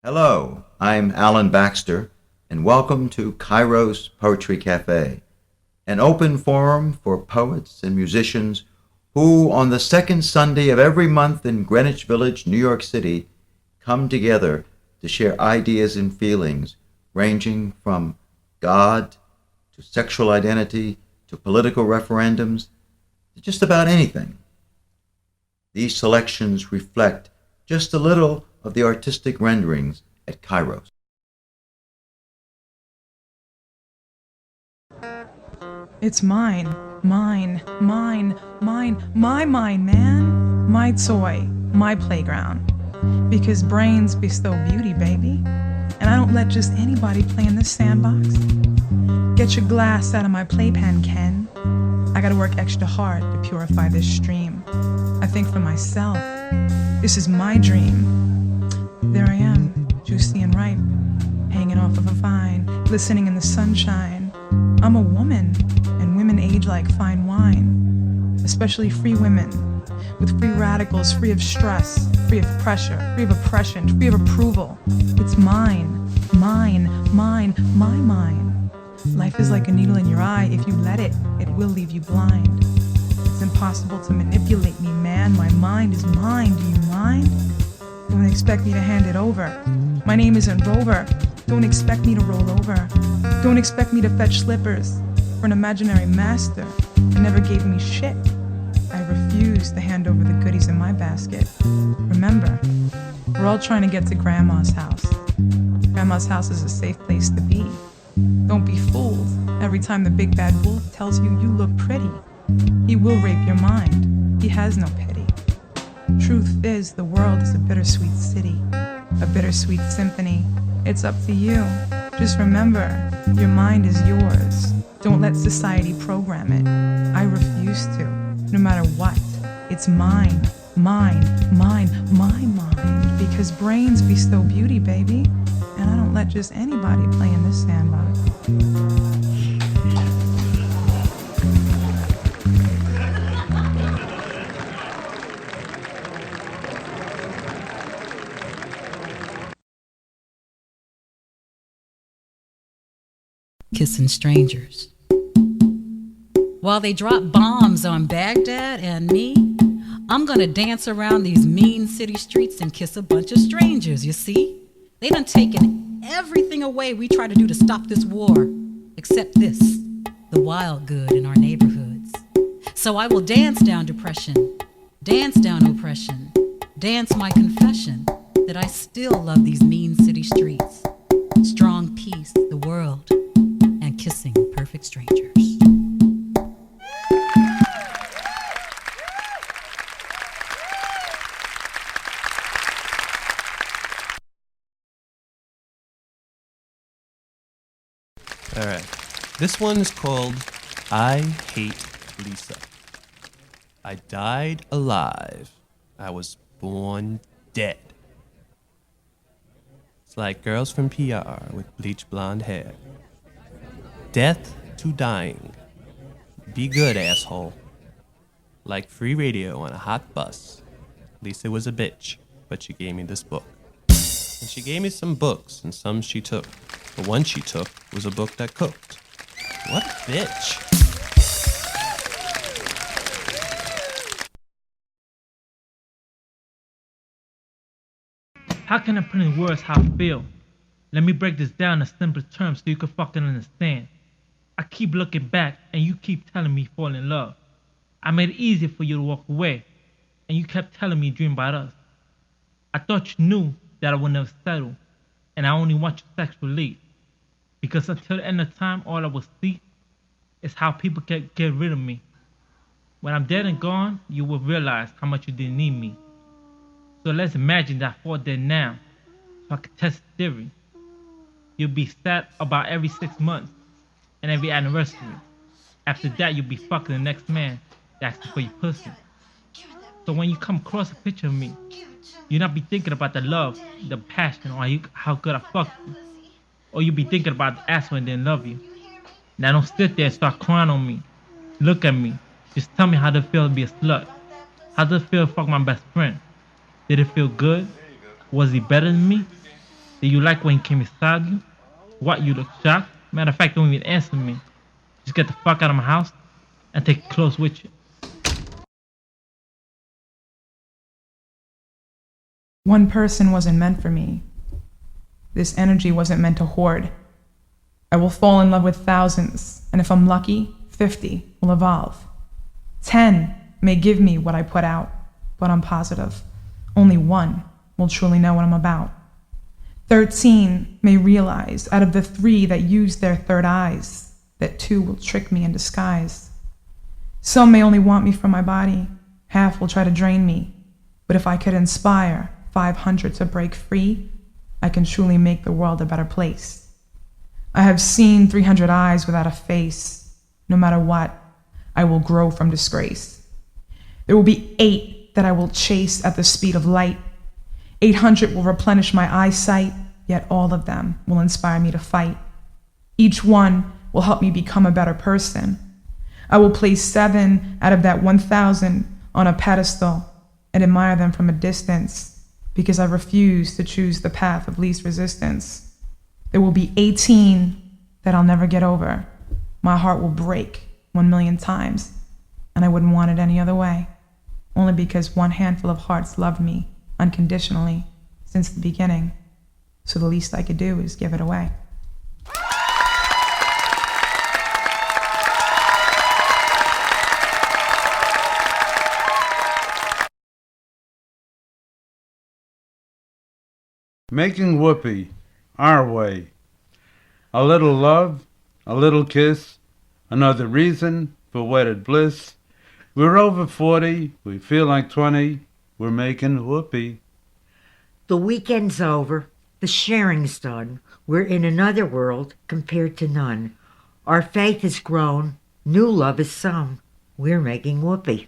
Hello, I'm Alan Baxter, and welcome to Kairos Poetry Cafe, an open forum for poets and musicians who, on the second Sunday of every month in Greenwich Village, New York City, come together to share ideas and feelings ranging from God to sexual identity to political referendums to just about anything. These selections reflect just a little of the artistic renderings at Kairos. It's mine, my mind, man. My toy, my playground. Because brains bestow beauty, baby. And I don't let just anybody play in this sandbox. Get your glass out of my playpen, Ken. I gotta work extra hard to purify this stream. I think for myself. This is my dream. There I am, juicy and ripe, hanging off of a vine, glistening in the sunshine. I'm a woman, and women age like fine wine, especially free women, with free radicals, free of stress, free of pressure, free of oppression, free of approval. It's mine, my mine. Life is like a needle in your eye. If you let it, it will leave you blind. It's impossible to manipulate me, man. My mind is mine. Do you mind? Don't expect me to hand it over. My name isn't Rover. Don't expect me to roll over. Don't expect me to fetch slippers for an imaginary master who never gave me shit. I refuse to hand over the goodies in my basket. Remember, we're all trying to get to Grandma's house. Grandma's house is a safe place to be. Don't be fooled every time the big bad wolf tells you you look pretty. He will rape your mind. He has no pity. Truth is, the world is a bittersweet city, a bittersweet symphony. It's up to you. Just remember, your mind is yours. Don't let society program it. I refuse to, no matter what. It's mine, my mind. Because brains bestow beauty, baby. And I don't let just anybody play in this sandbox. Kissing strangers. While they drop bombs on Baghdad and me, I'm gonna dance around these mean city streets and kiss a bunch of strangers, you see? They done taken everything away we try to do to stop this war, except this, the wild good in our neighborhoods. So I will dance down depression, dance down oppression, dance my confession that I still love these mean city streets. Strong peace, the world, and kissing perfect strangers. All right. This one is called I Hate Lisa. I died alive. I was born dead. It's like girls from PR with bleach blonde hair. Death to dying. Be good, asshole. Like free radio on a hot bus. Lisa was a bitch, but she gave me this book. And she gave me some books, and some she took. The one she took was a book that cooked. What a bitch. How can I put in words how I feel? Let me break this down in simple terms so you can fucking understand. I keep looking back and you keep telling me fall in love. I made it easier for you to walk away and you kept telling me dream about us. I thought you knew that I would never settle and I only want your sex relief. Because until the end of time, all I will see is how people can get rid of me. When I'm dead and gone, you will realize how much you didn't need me. So let's imagine that I fall dead now, so I can test the theory. You'll be sad about every 6 months and every anniversary. After that, you'll be fucking the next man that asks for your pussy. So when you come across a picture of me, you'll not be thinking about the love, the passion, or how good I fucked you. Or you'll be thinking about the asshole and didn't love you. Now don't sit there and start crying on me. Look at me. Just tell me how does it feel to be a slut. How does it feel to fuck my best friend? Did it feel good? Was he better than me? Did you like when he came inside you? What, you look shocked? Matter of fact, don't even answer me. Just get the fuck out of my house and take your clothes with you. One person wasn't meant for me. This energy wasn't meant to hoard. I will fall in love with thousands, and if I'm lucky, 50 will evolve. 10 may give me what I put out, but I'm positive only one will truly know what I'm about. 13 may realize out of the 3 that use their third eyes, that 2 will trick me in disguise. Some may only want me for my body, half will try to drain me, but if I could inspire 500 to break free, I can truly make the world a better place. I have seen 300 eyes without a face. No matter what, I will grow from disgrace. There will be 8 that I will chase at the speed of light. 800 will replenish my eyesight, yet all of them will inspire me to fight. Each one will help me become a better person. I will place 7 out of that 1,000 on a pedestal and admire them from a distance, because I refuse to choose the path of least resistance. There will be 18 that I'll never get over. My heart will break 1,000,000 times, and I wouldn't want it any other way, only because one handful of hearts loved me unconditionally since the beginning, so the least I could do is give it away. Making Whoopee, our way. A little love, a little kiss, another reason for wedded bliss. We're over 40, we feel like 20, we're making Whoopee. The weekend's over, the sharing's done. We're in another world compared to none. Our faith has grown, new love is sown. We're making Whoopee.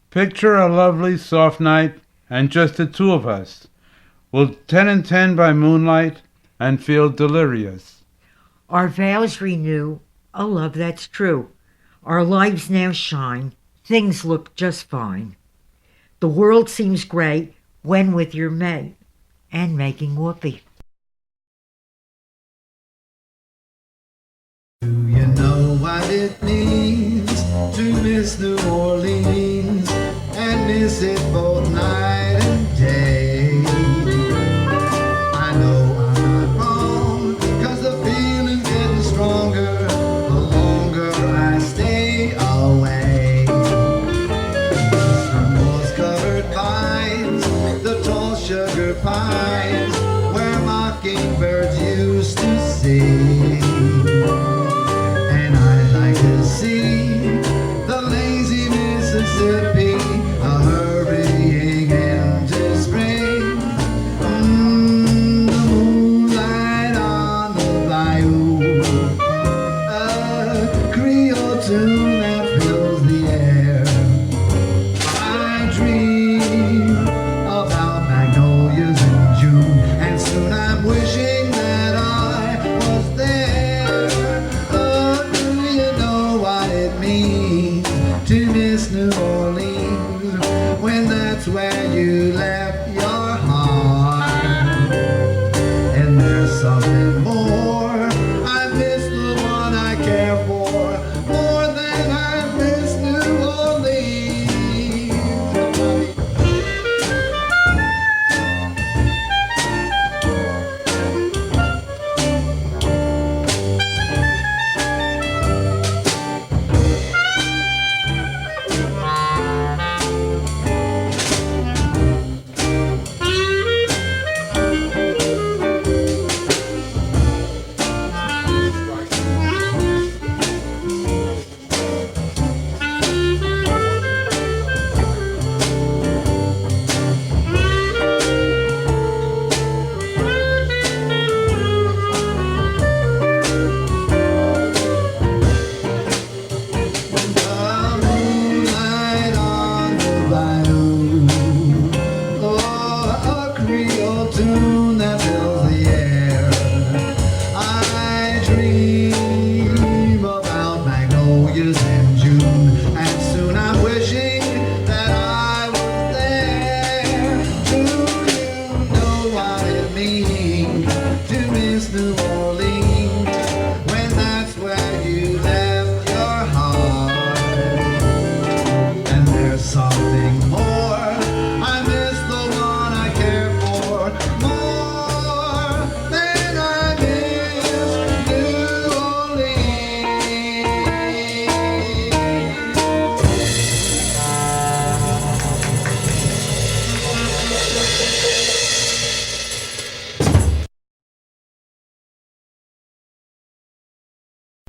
Picture a lovely soft night and just the 2 of us. We'll 10 and 10 by moonlight and feel delirious. Our vows renew, a love that's true. Our lives now shine, things look just fine. The world seems great when with your mate and making Whoopee. Do you know what it means to miss New Orleans and miss it both night and day? I know I'm not wrong, 'cause the feeling's getting stronger the longer I stay away. From moss-covered vines, the tall sugar pines, where mockingbirds used to sing. And I'd like to see the lazy Mississippi hurrying into spring. The moonlight on the bayou, a Creole tune that fills the air. I dream about magnolias in June, and soon I'm wishing that I was there.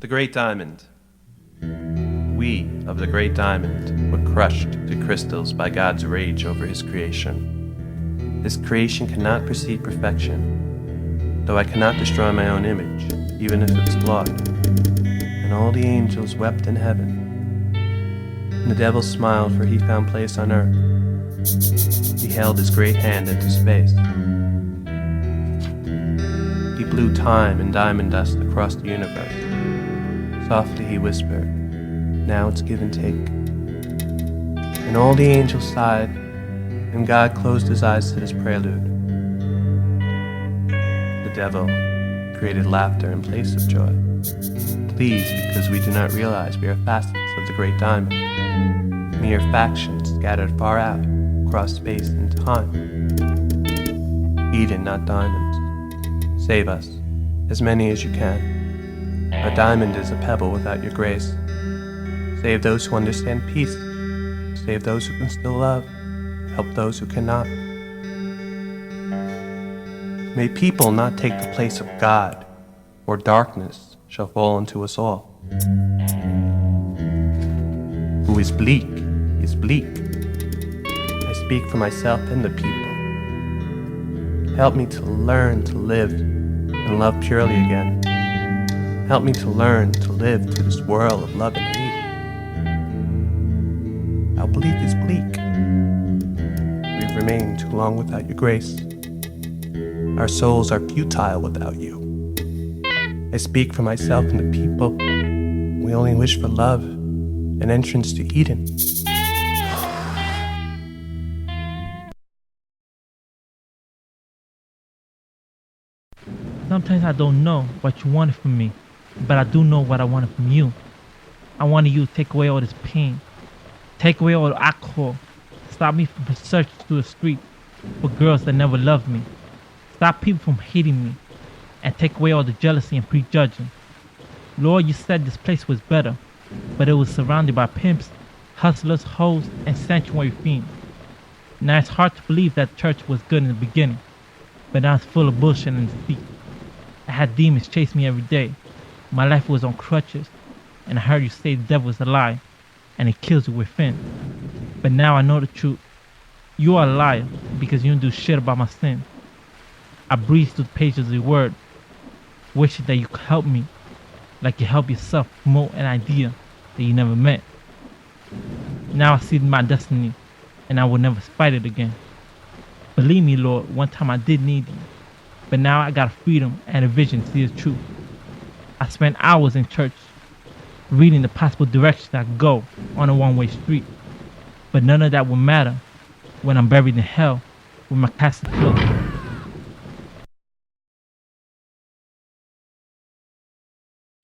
The Great Diamond. We of the Great Diamond were crushed to crystals by God's rage over his creation. His creation cannot perceive perfection, though I cannot destroy my own image, even if it's flawed. And all the angels wept in heaven. And the devil smiled, for he found place on earth. He held his great hand into space. He blew time and diamond dust across the universe. Softly he whispered, "Now it's give and take." And all the angels sighed, and God closed his eyes to this prelude. The devil created laughter in place of joy, pleased because we do not realize we are facets of the great diamond, mere factions scattered far out across space and time. Eden, not diamonds. Save us, as many as you can. A diamond is a pebble without your grace. Save those who understand peace. Save those who can still love. Help those who cannot. May people not take the place of God, or darkness shall fall into us all. Who is bleak is bleak. I speak for myself and the people. Help me to learn to live and love purely again. Help me to learn to live through this whirl of love and hate. How bleak is bleak? We've remained too long without your grace. Our souls are futile without you. I speak for myself and the people. We only wish for love, an entrance to Eden. Sometimes I don't know what you wanted from me, but I do know what I wanted from you. I wanted you to take away all this pain, take away all the alcohol, stop me from searching through the street for girls that never loved me, stop people from hating me, and take away all the jealousy and prejudging. Lord, you said this place was better, but it was surrounded by pimps, hustlers, hoes, and sanctuary fiends. Now it's hard to believe that church was good in the beginning, but now it's full of bullshit and deceit. I had demons chase me every day. My life was on crutches, and I heard you say the devil is a lie, and it kills you within. But now I know the truth. You are a liar because you don't do shit about my sin. I breeze through the pages of your word, wishing that you could help me, like you help yourself promote an idea that you never met. Now I see my destiny, and I will never fight it again. Believe me, Lord, one time I did need you, but now I got a freedom and a vision to see the truth. I spent hours in church reading the possible directions I could go on a one-way street, but none of that will matter when I'm buried in hell with my casket closed.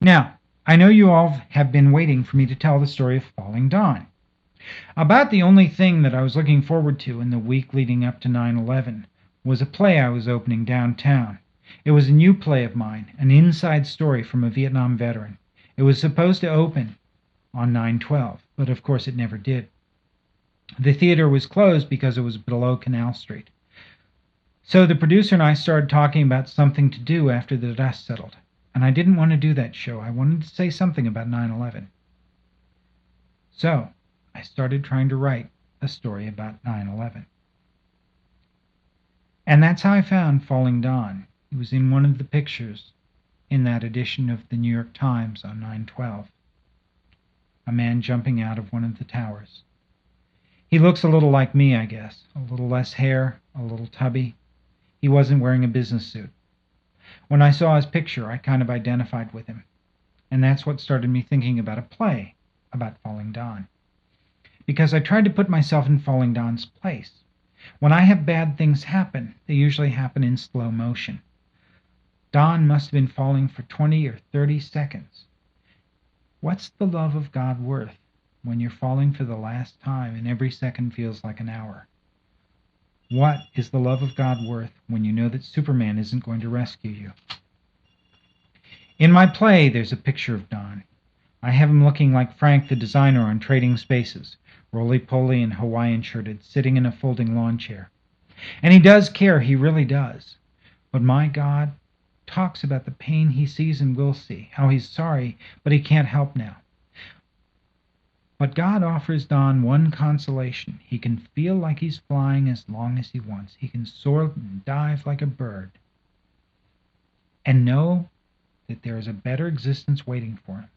Now, I know you all have been waiting for me to tell the story of Falling Dawn. About the only thing that I was looking forward to in the week leading up to 9/11 was a play I was opening downtown. It was a new play of mine, an inside story from a Vietnam veteran. It was supposed to open on 9/12, but of course it never did. The theater was closed because it was below Canal Street. So the producer and I started talking about something to do after the dust settled. And I didn't want to do that show. I wanted to say something about 9/11. So I started trying to write a story about 9/11. And that's how I found Falling Dawn. It was in one of the pictures in that edition of the New York Times on 9/12. A man jumping out of one of the towers. He looks a little like me, I guess. A little less hair, a little tubby. He wasn't wearing a business suit. When I saw his picture, I kind of identified with him. And that's what started me thinking about a play about Falling Dawn. Because I tried to put myself in Falling Dawn's place. When I have bad things happen, they usually happen in slow motion. Dawn must have been falling for 20 or 30 seconds. What's the love of God worth when you're falling for the last time and every second feels like an hour? What is the love of God worth when you know that Superman isn't going to rescue you? In my play, there's a picture of Dawn. I have him looking like Frank the designer on Trading Spaces, roly-poly and Hawaiian-shirted, sitting in a folding lawn chair. And he does care, he really does. But my God, talks about the pain he sees and will see, how he's sorry, but he can't help now. But God offers Don one consolation. He can feel like he's flying as long as he wants. He can soar and dive like a bird and know that there is a better existence waiting for him.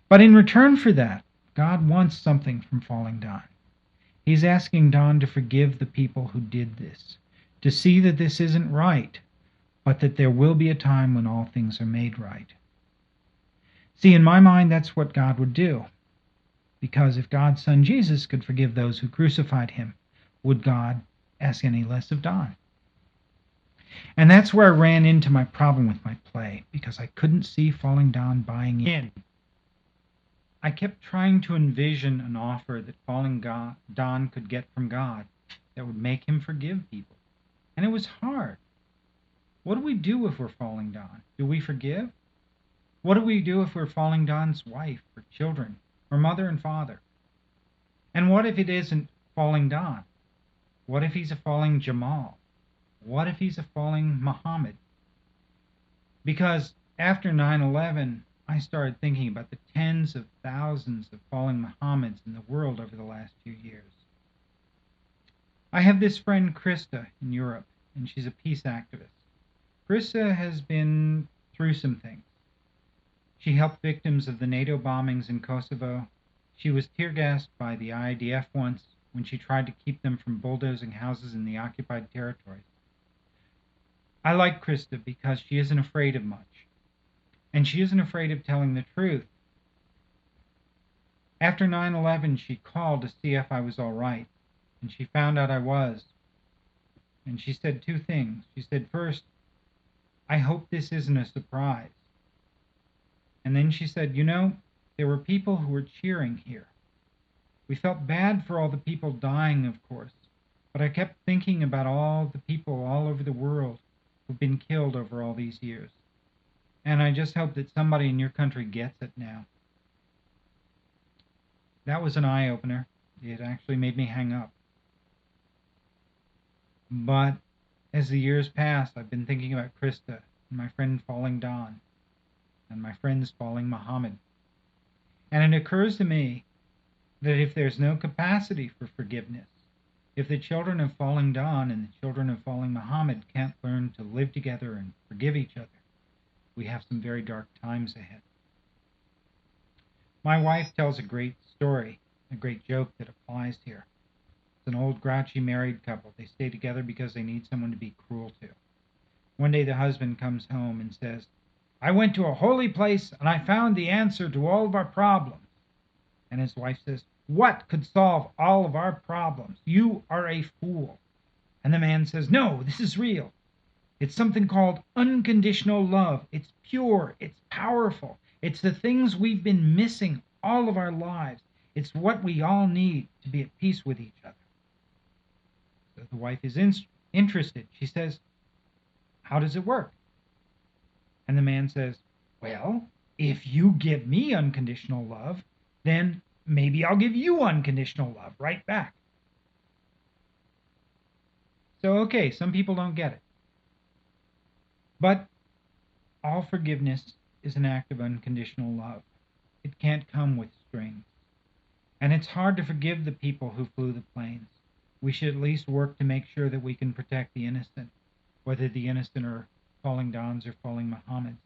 But in return for that, God wants something from Falling Don. He's asking Don to forgive the people who did this, to see that this isn't right, but that there will be a time when all things are made right. See, in my mind, that's what God would do. Because if God's Son Jesus could forgive those who crucified him, would God ask any less of Don? And that's where I ran into my problem with my play, because I couldn't see Falling Don buying in. I kept trying to envision an offer that Don could get from God that would make him forgive people. And it was hard. What do we do if we're Falling Don? Do we forgive? What do we do if we're Falling Don's wife or children or mother and father? And what if it isn't Falling Don? What if he's a falling Jamal? What if he's a falling Muhammad? Because after 9/11, I started thinking about the tens of thousands of falling Muhammads in the world over the last few years. I have this friend, Krista, in Europe, and she's a peace activist. Krista has been through some things. She helped victims of the NATO bombings in Kosovo. She was tear-gassed by the IDF once when she tried to keep them from bulldozing houses in the occupied territories. I like Krista because she isn't afraid of much, and she isn't afraid of telling the truth. After 9/11, she called to see if I was all right, and she found out I was. And she said two things. She said, first, I hope this isn't a surprise. And then she said, there were people who were cheering here. We felt bad for all the people dying, of course, but I kept thinking about all the people all over the world who've been killed over all these years. And I just hope that somebody in your country gets it now. That was an eye-opener. It actually made me hang up. But as the years pass, I've been thinking about Krista and my friend Falling Don and my friends Falling Muhammad. And it occurs to me that if there's no capacity for forgiveness, if the children of Falling Don and the children of Falling Muhammad can't learn to live together and forgive each other, we have some very dark times ahead. My wife tells a great story, a great joke that applies here. It's an old grouchy married couple. They stay together because they need someone to be cruel to. One day the husband comes home and says, I went to a holy place and I found the answer to all of our problems. And his wife says, what could solve all of our problems? You are a fool. And the man says, no, this is real. It's something called unconditional love. It's pure. It's powerful. It's the things we've been missing all of our lives. It's what we all need to be at peace with each other. So the wife is interested. She says, how does it work? And the man says, well, if you give me unconditional love, then maybe I'll give you unconditional love right back. So, okay, some people don't get it. But all forgiveness is an act of unconditional love. It can't come with strings. And it's hard to forgive the people who flew the planes. We should at least work to make sure that we can protect the innocent, whether the innocent are Falling Dons or Falling Muhammads.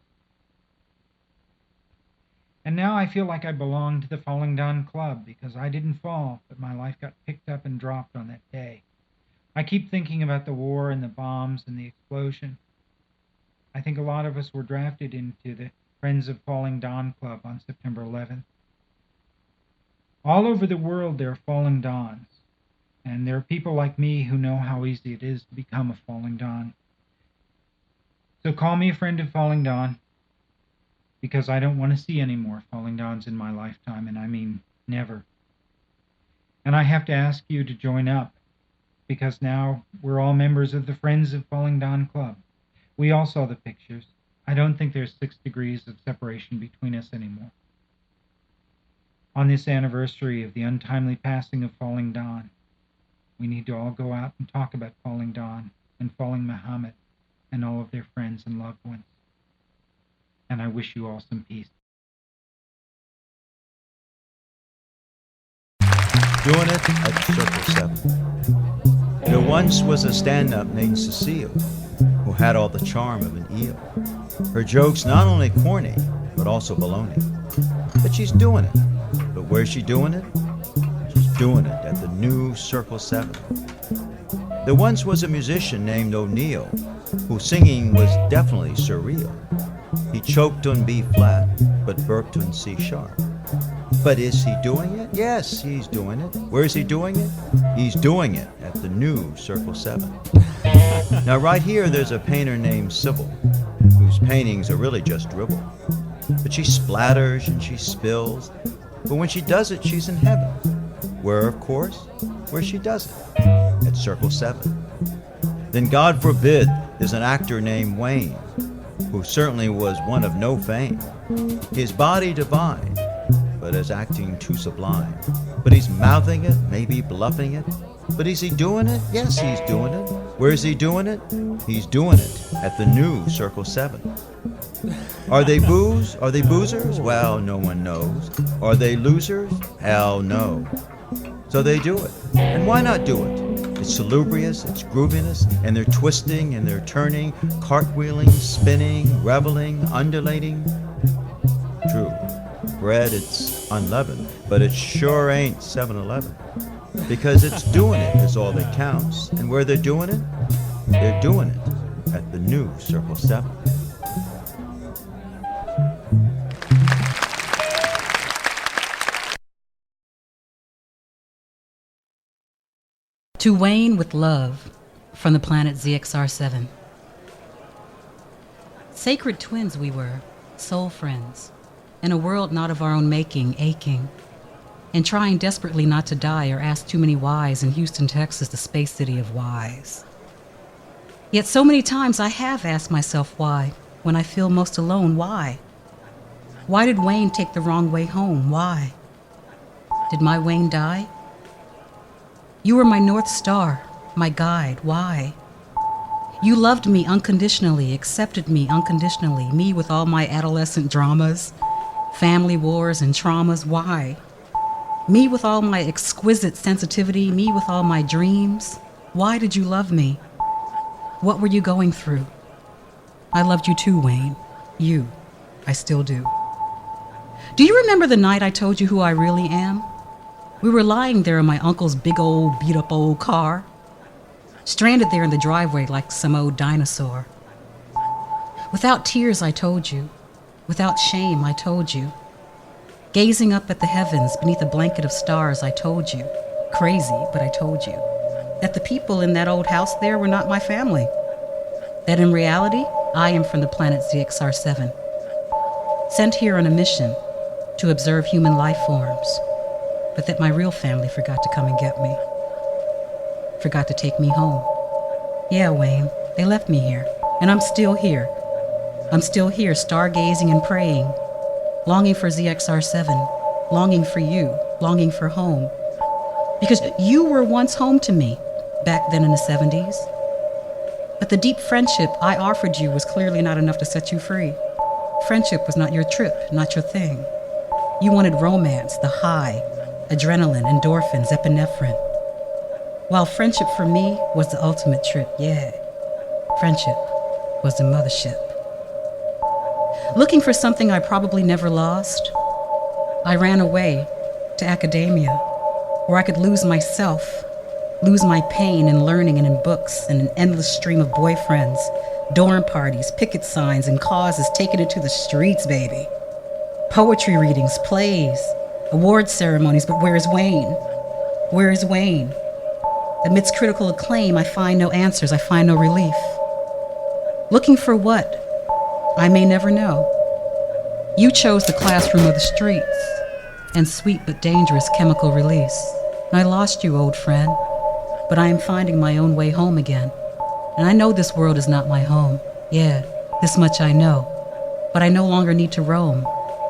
And now I feel like I belong to the Falling Don Club because I didn't fall, but my life got picked up and dropped on that day. I keep thinking about the war and the bombs and the explosion. I think a lot of us were drafted into the Friends of Falling Don Club on September 11th. All over the world there are Falling Dons, and there are people like me who know how easy it is to become a Falling Don. So call me a friend of Falling Don, because I don't want to see any more Falling Dons in my lifetime, and I mean never. And I have to ask you to join up, because now we're all members of the Friends of Falling Don Club. We all saw the pictures. I don't think there's 6 degrees of separation between us anymore. On this anniversary of the untimely passing of Falling Don, we need to all go out and talk about Falling Don and Falling Muhammad and all of their friends and loved ones. And I wish you all some peace. Doing it at Circle 7. There once was a stand-up named Cecile who had all the charm of an eel. Her jokes not only corny, but also baloney. But she's doing it. But where's she doing it? She's doing it at the new Circle 7. There once was a musician named O'Neill whose singing was definitely surreal. He choked on B flat, but burped on C sharp. But is he doing it? Yes, he's doing it. Where is he doing it? He's doing it at the new Circle 7. Now right here there's a painter named Sybil, whose paintings are really just dribble. But she splatters and she spills, but when she does it, she's in heaven. Where, of course? Where she does it, at Circle 7. Then God forbid there's an actor named Wayne, who certainly was one of no fame. His body divine, but his acting too sublime. But he's mouthing it, maybe bluffing it. But is he doing it? Yes, he's doing it. Where is he doing it? He's doing it at the new Circle 7. Are they booze? Are they boozers? Well, no one knows. Are they losers? Hell no. So they do it. And why not do it? It's salubrious, it's grooviness, and they're twisting and they're turning, cartwheeling, spinning, reveling, undulating. True, bread, it's unleavened, but it sure ain't 7-Eleven. Because it's doing it is all that counts. And where they're doing it? They're doing it at the new Circle 7. To Wayne with love, from the planet ZXR7. Sacred twins we were, soul friends, in a world not of our own making, aching, and trying desperately not to die or ask too many whys in Houston, Texas, the space city of whys. Yet so many times I have asked myself why, when I feel most alone, why? Why did Wayne take the wrong way home? Why? Did my Wayne die? You were my North Star, my guide. Why? You loved me unconditionally, accepted me unconditionally, me with all my adolescent dramas, family wars and traumas. Why? Me with all my exquisite sensitivity, me with all my dreams. Why did you love me? What were you going through? I loved you too, Wayne. You. I still do. Do you remember the night I told you who I really am? We were lying there in my uncle's big old beat-up old car, stranded there in the driveway like some old dinosaur. Without tears, I told you. Without shame, I told you. Gazing up at the heavens beneath a blanket of stars, I told you. Crazy, but I told you. That the people in that old house there were not my family. That in reality, I am from the planet ZXR7. Sent here on a mission to observe human life forms. But that my real family forgot to come and get me. Forgot to take me home. Yeah, Wayne, they left me here. And I'm still here. I'm still here, stargazing and praying. Longing for ZXR7. Longing for you. Longing for home. Because you were once home to me, back then in the 70s. But the deep friendship I offered you was clearly not enough to set you free. Friendship was not your trip, not your thing. You wanted romance, the high, adrenaline, endorphins, epinephrine. While friendship for me was the ultimate trip, yeah. Friendship was the mothership. Looking for something I probably never lost, I ran away to academia, where I could lose myself, lose my pain in learning and in books and an endless stream of boyfriends, dorm parties, picket signs, and causes taken it to the streets, baby. Poetry readings, plays, award ceremonies, but where is Wayne? Where is Wayne? Amidst critical acclaim, I find no answers, I find no relief. Looking for what? I may never know. You chose the classroom of the streets and sweet but dangerous chemical release. I lost you, old friend, but I am finding my own way home again. And I know this world is not my home. Yeah, this much I know. But I no longer need to roam.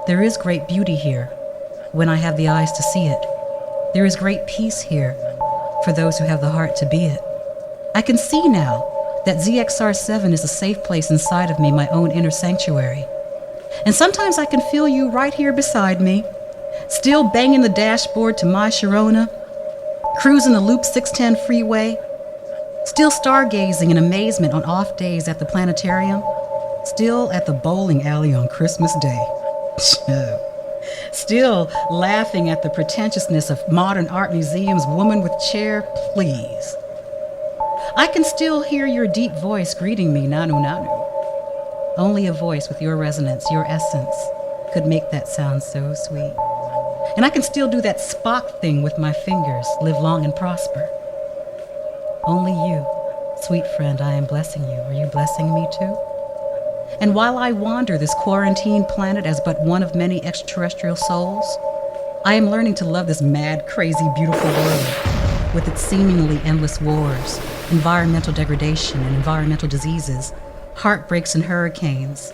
There is great beauty here, when I have the eyes to see it. There is great peace here, for those who have the heart to be it. I can see now That ZXR7 is a safe place inside of me, my own inner sanctuary. And sometimes I can feel you right here beside me, still banging the dashboard to my Sharona, cruising the Loop 610 freeway, still stargazing in amazement on off days at the planetarium, still at the bowling alley on Christmas Day. Still laughing at the pretentiousness of modern art museums, woman with chair, please. I can still hear your deep voice greeting me, Nanu Nanu. Only a voice with your resonance, your essence, could make that sound so sweet. And I can still do that Spock thing with my fingers, live long and prosper. Only you, sweet friend, I am blessing you. Are you blessing me too? And while I wander this quarantined planet as but one of many extraterrestrial souls, I am learning to love this mad, crazy, beautiful world with its seemingly endless wars, environmental degradation and environmental diseases, heartbreaks and hurricanes,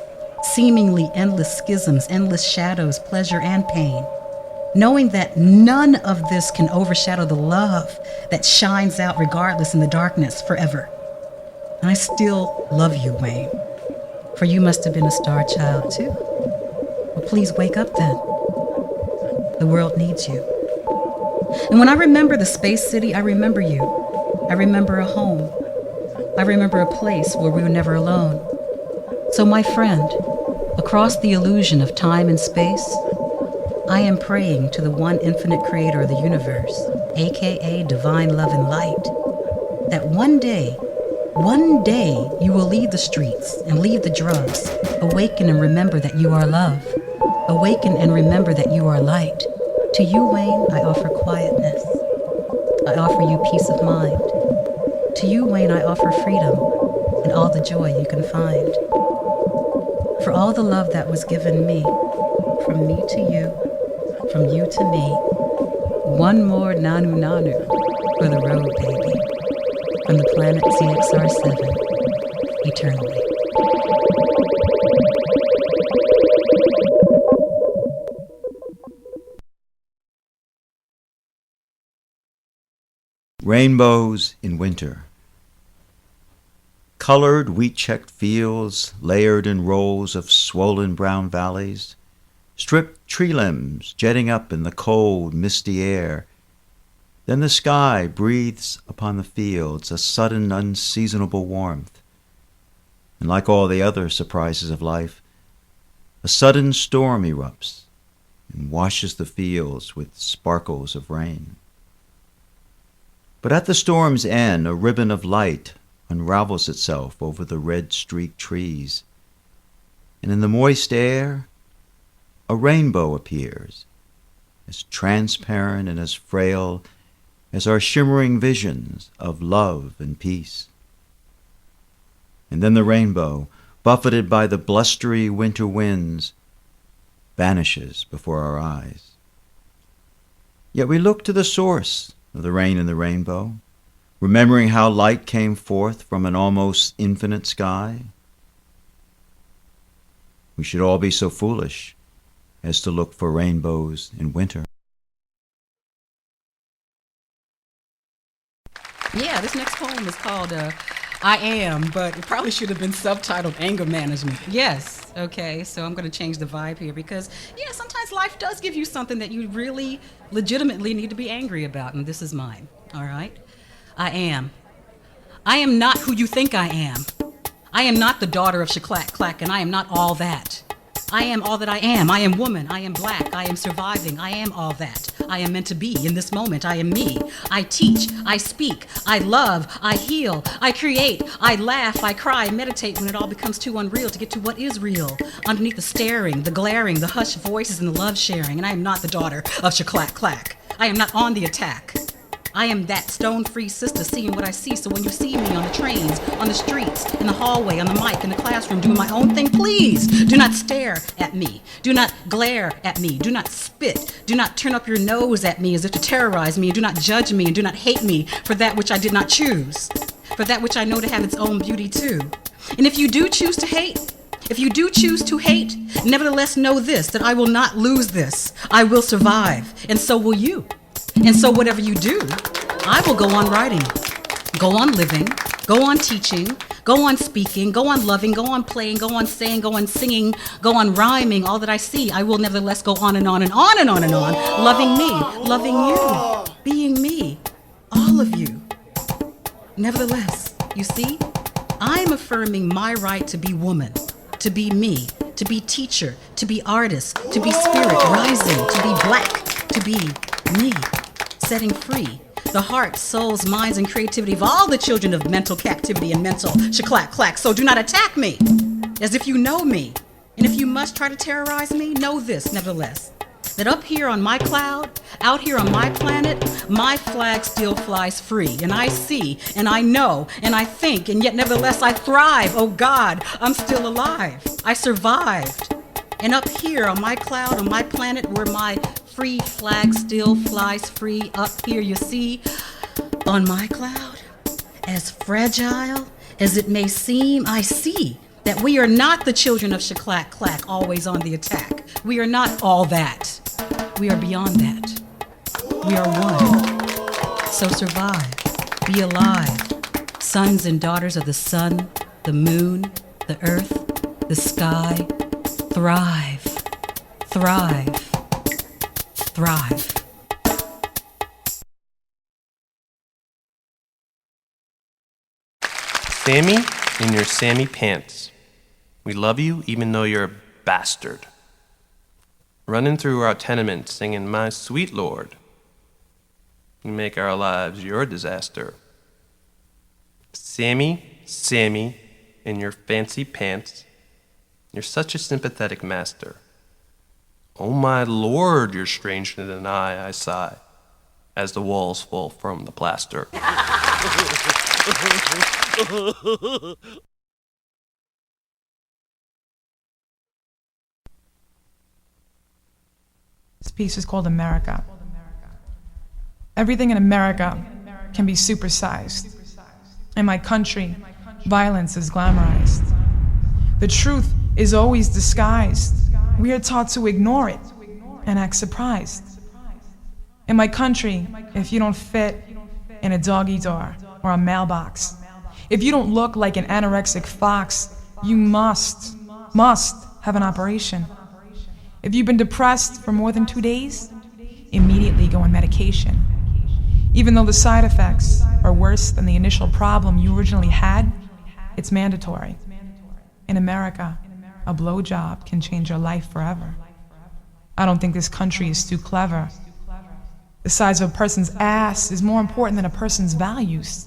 seemingly endless schisms, endless shadows, pleasure and pain, knowing that none of this can overshadow the love that shines out regardless in the darkness forever. And I still love you, Wayne. For you must have been a star child, too. Well, please wake up then. The world needs you. And when I remember the space city, I remember you. I remember a home. I remember a place where we were never alone. So, my friend, across the illusion of time and space, I am praying to the one infinite creator of the universe, aka divine love and light, that one day you will leave the streets and leave the drugs. Awaken and remember that you are love. Awaken and remember that you are light. To you, Wayne, I offer quietness. I offer you peace of mind. To you, Wayne, I offer freedom and all the joy you can find. For all the love that was given me, from me to you, from you to me, one more Nanu Nanu for the road, baby. From the planet CXR7, eternally. Rainbows in winter. Colored wheat-checked fields layered in rows of swollen brown valleys, stripped tree limbs jetting up in the cold, misty air. Then the sky breathes upon the fields a sudden, unseasonable warmth. And like all the other surprises of life, a sudden storm erupts and washes the fields with sparkles of rain. But at the storm's end, a ribbon of light unravels itself over the red-streaked trees, and in the moist air, a rainbow appears, as transparent and as frail as our shimmering visions of love and peace. And then the rainbow, buffeted by the blustery winter winds, vanishes before our eyes. Yet we look to the source of the rain and the rainbow, remembering how light came forth from an almost infinite sky. We should all be so foolish as to look for rainbows in winter. Yeah, this next poem is called I Am, but it probably should have been subtitled Anger Management. Yes, okay, so I'm going to change the vibe here because, yeah, sometimes life does give you something that you really legitimately need to be angry about, and this is mine, all right? I am. I am not who you think I am. I am not the daughter of Shaklack Clack, and I am not all that. I am all that I am. I am woman. I am black. I am surviving. I am all that. I am meant to be. In this moment, I am me. I teach. I speak. I love. I heal. I create. I laugh. I cry. I meditate when it all becomes too unreal to get to what is real. Underneath the staring, the glaring, the hushed voices, and the love sharing. And I am not the daughter of Shaklack Clack. I am not on the attack. I am that stone-free sister seeing what I see, so when you see me on the trains, on the streets, in the hallway, on the mic, in the classroom, doing my own thing, please do not stare at me. Do not glare at me. Do not spit. Do not turn up your nose at me as if to terrorize me. And do not judge me and do not hate me for that which I did not choose, for that which I know to have its own beauty too. And if you do choose to hate, nevertheless know this, that I will not lose this. I will survive, and so will you. And so whatever you do, I will go on writing, go on living, go on teaching, Go on speaking, go on loving, go on playing, go on saying, go on singing, go on rhyming. All that I see, I will nevertheless go on and on and on and on and on, loving me, loving you, being me, all of you. Nevertheless, you see, I'm affirming my right to be woman, to be me, to be teacher, to be artist, to be spirit rising, to be black, to be me, setting free the hearts, souls, minds, and creativity of all the children of mental captivity and mental clack. So do not attack me as if you know me. And if you must try to terrorize me, know this, nevertheless, that up here on my cloud, out here on my planet, my flag still flies free. And I see, and I know, and I think, and yet nevertheless I thrive. Oh God, I'm still alive. I survived. And up here on my cloud, on my planet, where my free flag still flies free, up here, you see, on my cloud, as fragile as it may seem, I see that we are not the children of Shaklack Clack, always on the attack. We are not all that. We are beyond that. We are one. So survive. Be alive. Sons and daughters of the sun, the moon, the earth, the sky. Thrive. Thrive. Thrive. Sammy in your Sammy pants. We love you even though you're a bastard. Running through our tenement singing My Sweet Lord. You make our lives your disaster. Sammy, in your fancy pants. You're such a sympathetic master. Oh my Lord, you're stranger than I sigh, as the walls fall from the plaster. This piece is called America. Everything in America can be supersized. In my country, violence is glamorized. The truth is always disguised. We are taught to ignore it and act surprised. In my country, if you don't fit in a doggy door or a mailbox, if you don't look like an anorexic fox, you must have an operation. If you've been depressed for more than 2 days, immediately go on medication. Even though the side effects are worse than the initial problem you originally had, it's mandatory. In America, a blowjob can change your life forever. I don't think this country is too clever. The size of a person's ass is more important than a person's values.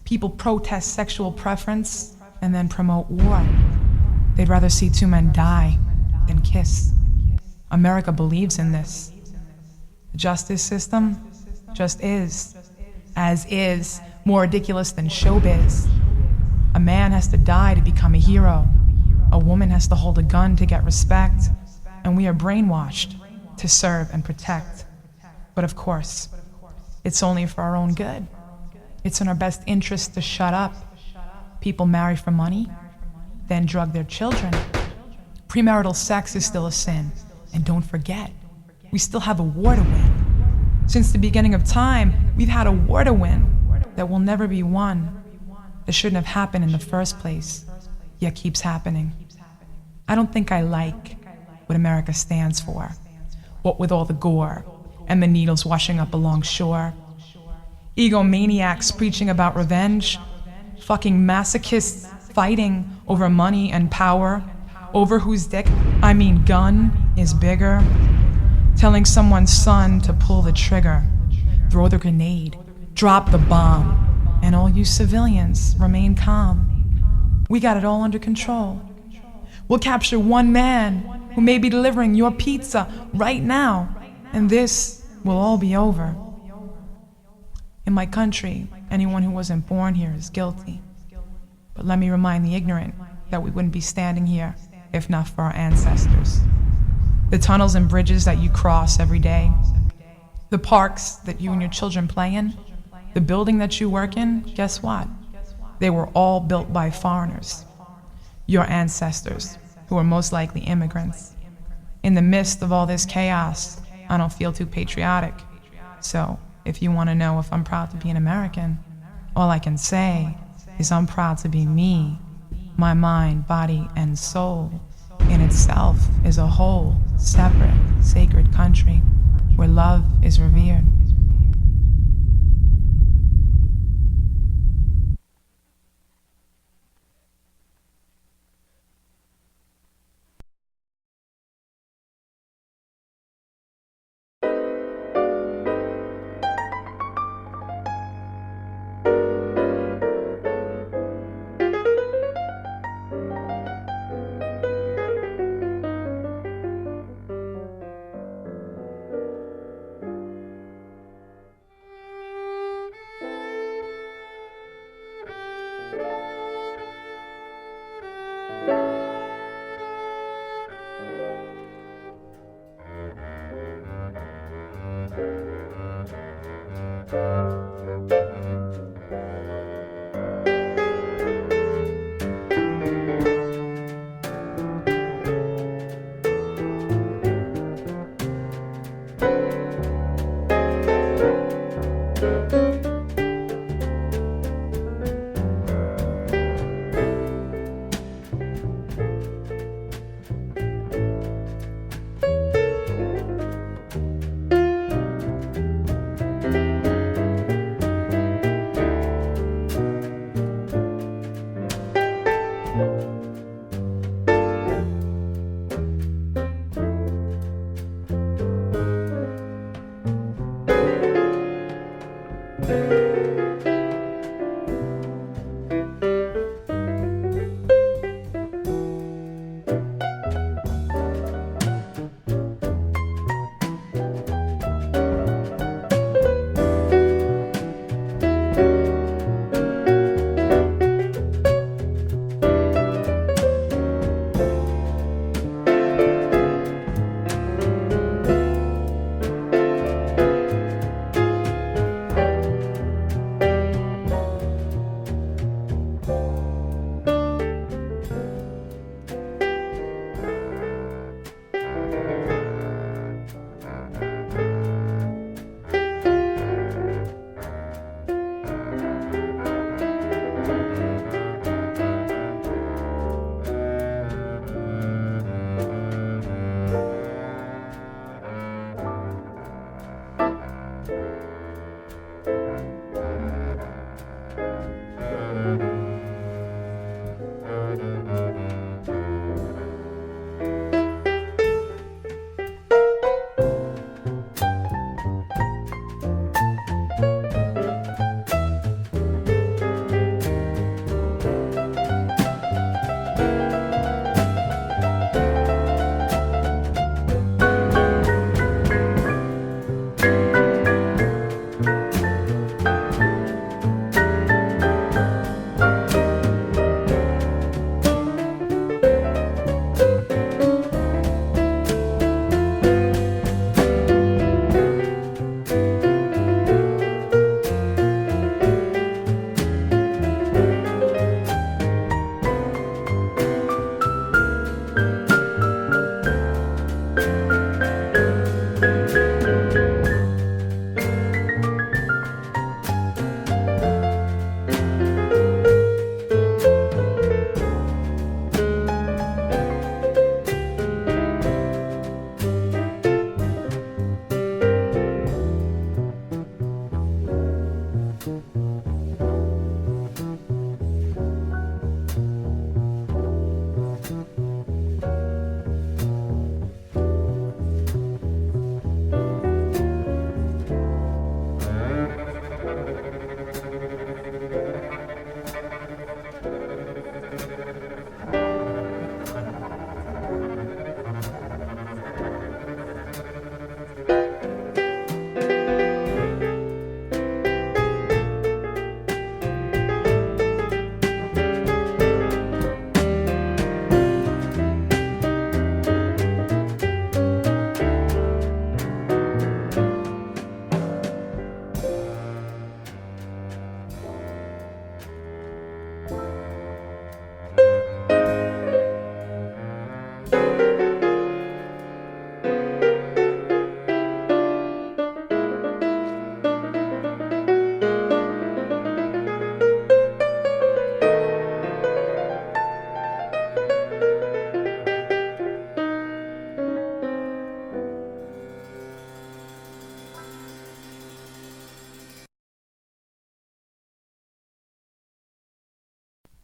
People protest sexual preference and then promote war. They'd rather see two men die than kiss. America believes in this. The justice system just is, as is, more ridiculous than showbiz. A man has to die to become a hero. A woman has to hold a gun to get respect. And we are brainwashed to serve and protect. But of course, it's only for our own good. It's in our best interest to shut up. People marry for money, then drug their children. Premarital sex is still a sin. And don't forget, we still have a war to win. Since the beginning of time, we've had a war to win that will never be won. That shouldn't have happened in the first place, yet keeps happening. I don't think I like what America stands for. What with all the gore and the needles washing up along shore. Egomaniacs preaching about revenge. Fucking masochists fighting over money and power. Over whose dick, I mean gun, is bigger. Telling someone's son to pull the trigger, throw the grenade, drop the bomb, and all you civilians remain calm. We got it all under control. We'll capture one man who may be delivering your pizza right now, and this will all be over. In my country, anyone who wasn't born here is guilty. But let me remind the ignorant that we wouldn't be standing here if not for our ancestors. The tunnels and bridges that you cross every day, the parks that you and your children play in, the building that you work in, guess what? They were all built by foreigners, your ancestors, who were most likely immigrants. In the midst of all this chaos, I don't feel too patriotic. So, if you want to know if I'm proud to be an American, all I can say is I'm proud to be me. My mind, body, and soul in itself is a whole, separate, sacred country where love is revered.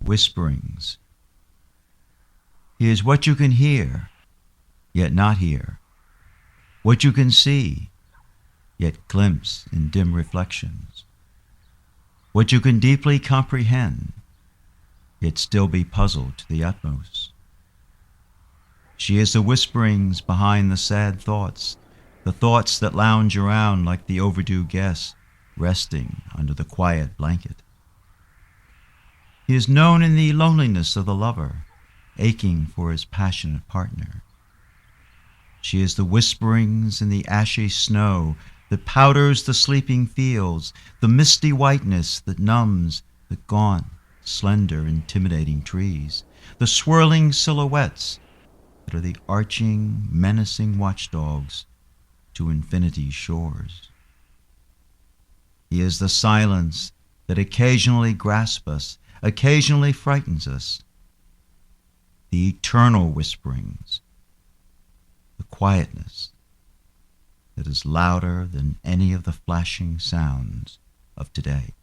Whisperings. He is what you can hear, yet not hear, what you can see, yet glimpse in dim reflections, what you can deeply comprehend, yet still be puzzled to the utmost. She is the whisperings behind the sad thoughts, the thoughts that lounge around like the overdue guest resting under the quiet blanket. He is known in the loneliness of the lover, aching for his passionate partner. She is the whisperings in the ashy snow that powders the sleeping fields, the misty whiteness that numbs the gaunt, slender, intimidating trees, the swirling silhouettes that are the arching, menacing watchdogs to infinity's shores. He is the silence that occasionally grasps us, occasionally frightens us, the eternal whisperings, the quietness that is louder than any of the flashing sounds of today.